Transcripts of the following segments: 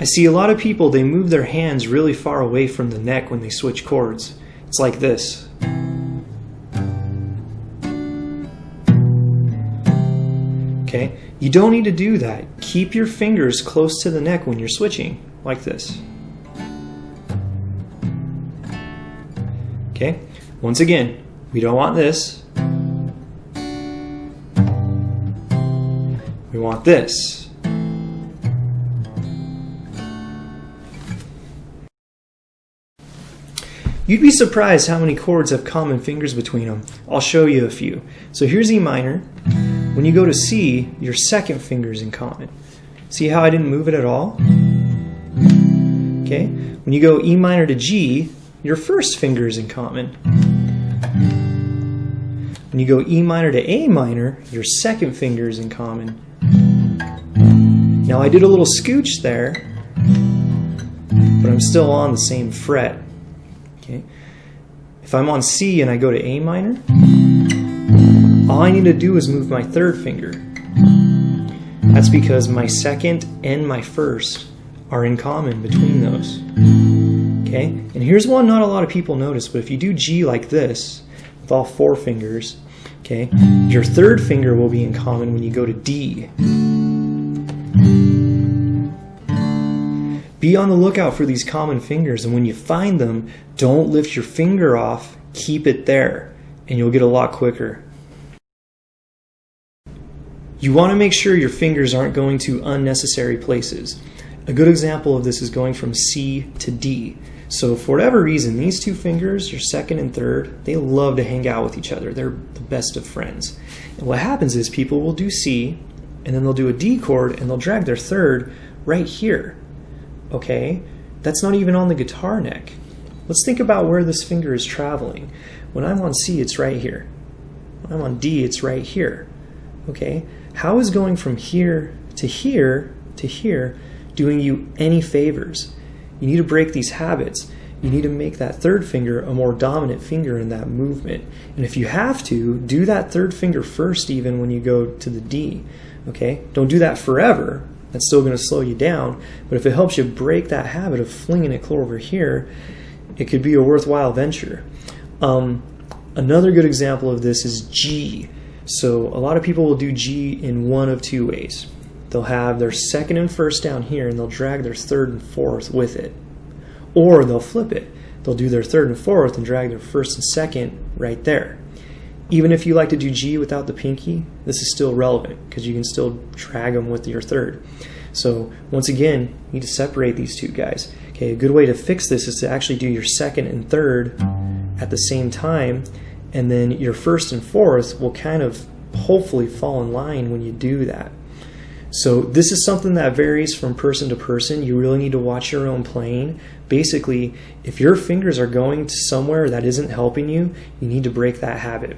I see a lot of people, they move their hands really far away from the neck when they switch chords. It's like this. Okay, you don't need to do that. Keep your fingers close to the neck when you're switching, like this. Okay, once again, we don't want this. We want this. You'd be surprised how many chords have common fingers between them. I'll show you a few. So here's E minor. When you go to C, your second finger is in common. See how I didn't move it at all? Okay. When you go E minor to G, your first finger is in common. When you go E minor to A minor, your second finger is in common. Now I did a little scooch there, but I'm still on the same fret. Okay. If I'm on C and I go to A minor, all I need to do is move my third finger. That's because my second and my first are in common between those. Okay? And here's one not a lot of people notice, but if you do G like this, with all four fingers, okay, your third finger will be in common when you go to D. Be on the lookout for these common fingers, and when you find them, don't lift your finger off, keep it there, and you'll get a lot quicker. You want to make sure your fingers aren't going to unnecessary places. A good example of this is going from C to D. So for whatever reason, these two fingers, your second and third, they love to hang out with each other. They're the best of friends. And what happens is people will do C, and then they'll do a D chord, and they'll drag their third right here. Okay? That's not even on the guitar neck. Let's think about where this finger is traveling. When I'm on C, it's right here. When I'm on D, it's right here. Okay? How is going from here to here to here doing you any favors? You need to break these habits. You need to make that third finger a more dominant finger in that movement. And if you have to, do that third finger first even when you go to the D. Okay? Don't do that forever. That's still going to slow you down. But if it helps you break that habit of flinging it clear over here, it could be a worthwhile venture. Another good example of this is G. So a lot of people will do G in one of two ways. They'll have their second and first down here, and they'll drag their third and fourth with it. Or they'll flip it. They'll do their third and fourth and drag their first and second right there. Even if you like to do G without the pinky, this is still relevant because you can still drag them with your third. So once again, you need to separate these two guys. Okay, a good way to fix this is to actually do your second and third at the same time, and then your first and fourth will kind of hopefully fall in line when you do that. So this is something that varies from person to person. You really need to watch your own playing. Basically, if your fingers are going to somewhere that isn't helping you, you need to break that habit.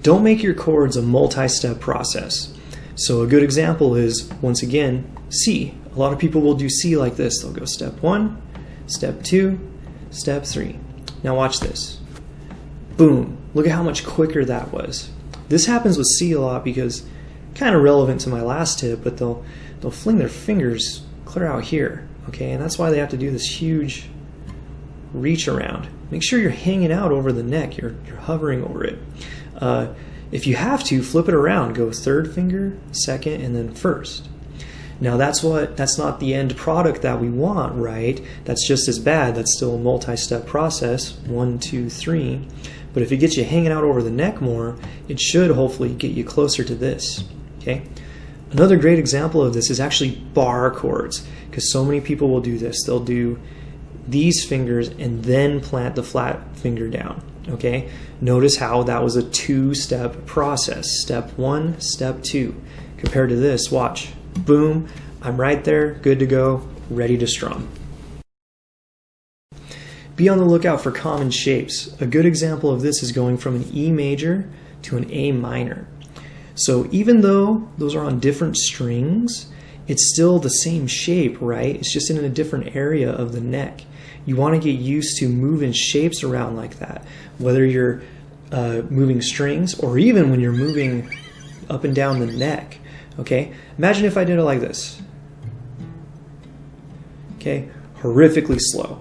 Don't make your chords a multi-step process. So a good example is, once again, C. A lot of people will do C like this. They'll go step 1, step 2, step 3. Now watch this. Boom. Look at how much quicker that was. This happens with C a lot because kind of relevant to my last tip, but they'll fling their fingers clear out here, okay? And that's why they have to do this huge reach around. Make sure you're hanging out over the neck, you're hovering over it. If you have to, flip it around. Go third finger, second, and then first. Now that's not the end product that we want, right? That's just as bad. That's still a multi-step process, 1, 2, 3. But if it gets you hanging out over the neck more, it should hopefully get you closer to this, okay? Another great example of this is actually bar chords, because so many people will do this. They'll do these fingers and then plant the flat finger down, okay? Notice how that was a two-step process. Step 1, step 2. Compared to this, watch. Boom, I'm right there, good to go, ready to strum. Be on the lookout for common shapes. A good example of this is going from an E major to an A minor. So even though those are on different strings, it's still the same shape, right? It's just in a different area of the neck. You want to get used to moving shapes around like that, whether you're moving strings or even when you're moving up and down the neck. Okay, imagine if I did it like this. Okay, horrifically slow.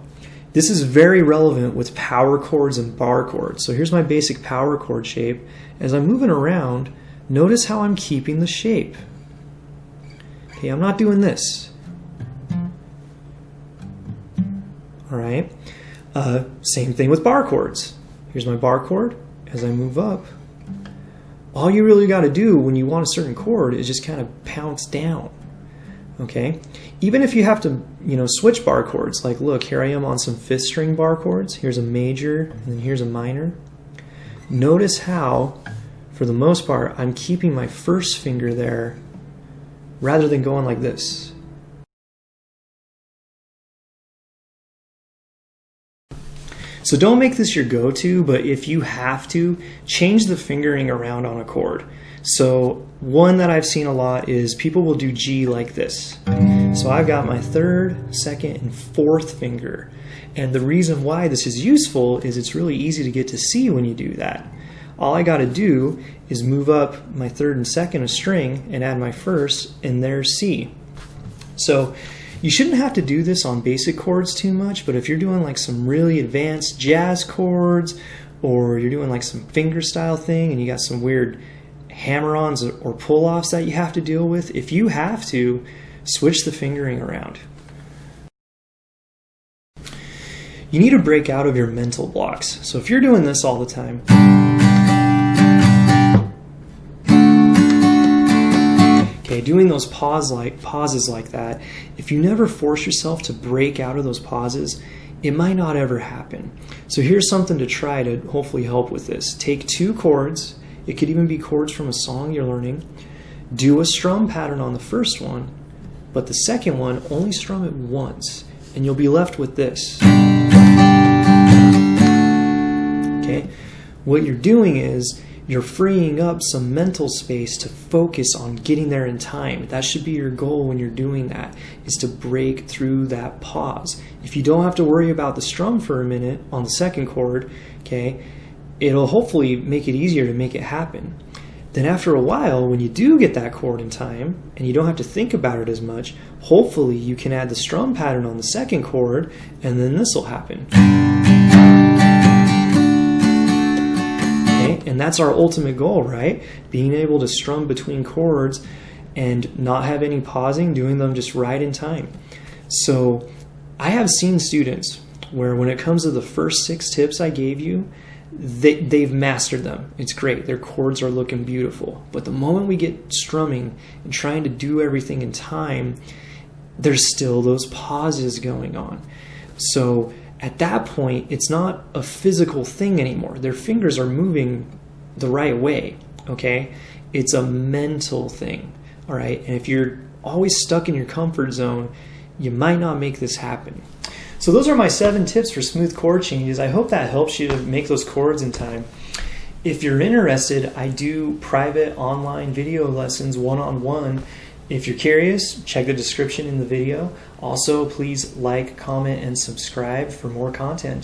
This is very relevant with power chords and bar chords. So here's my basic power chord shape. As I'm moving around, notice how I'm keeping the shape. Okay, I'm not doing this. All right. Same thing with bar chords. Here's my bar chord. As I move up, all you really got to do when you want a certain chord is just kind of pounce down. Okay. Even if you have to, switch bar chords. Like, look, here I am on some 5th string bar chords. Here's a major, and then here's a minor. Notice how, for the most part, I'm keeping my first finger there rather than going like this. So don't make this your go-to, but if you have to, change the fingering around on a chord. So one that I've seen a lot is people will do G like this. So I've got my 3rd, 2nd, and 4th finger. And the reason why this is useful is it's really easy to get to C when you do that. All I got to do is move up my 3rd and 2nd a string and add my 1st, and there's C. So you shouldn't have to do this on basic chords too much, but if you're doing like some really advanced jazz chords, or you're doing like some finger style thing and you got some weird hammer-ons or pull-offs that you have to deal with, if you have to, switch the fingering around. You need to break out of your mental blocks. So if you're doing this all the time, okay, doing those pauses like that, if you never force yourself to break out of those pauses, it might not ever happen. So here's something to try to hopefully help with this. Take 2 chords, it could even be chords from a song you're learning, do a strum pattern on the first one, but the second one, only strum it once, and you'll be left with this. Okay? What you're doing is you're freeing up some mental space to focus on getting there in time. That should be your goal when you're doing that, is to break through that pause. If you don't have to worry about the strum for a minute on the second chord, okay, it'll hopefully make it easier to make it happen. Then after a while, when you do get that chord in time, and you don't have to think about it as much, hopefully you can add the strum pattern on the second chord, and then this will happen. Okay? And that's our ultimate goal, right? Being able to strum between chords and not have any pausing, doing them just right in time. So I have seen students where when it comes to the first 6 tips I gave you, they've mastered them. It's great. Their chords are looking beautiful. But the moment we get strumming and trying to do everything in time, there's still those pauses going on. So at that point, it's not a physical thing anymore. Their fingers are moving the right way, okay? It's a mental thing, all right? And if you're always stuck in your comfort zone, you might not make this happen. So those are my 7 tips for smooth chord changes. I hope that helps you to make those chords in time. If you're interested, I do private online video lessons one-on-one. If you're curious, check the description in the video. Also, please like, comment, and subscribe for more content.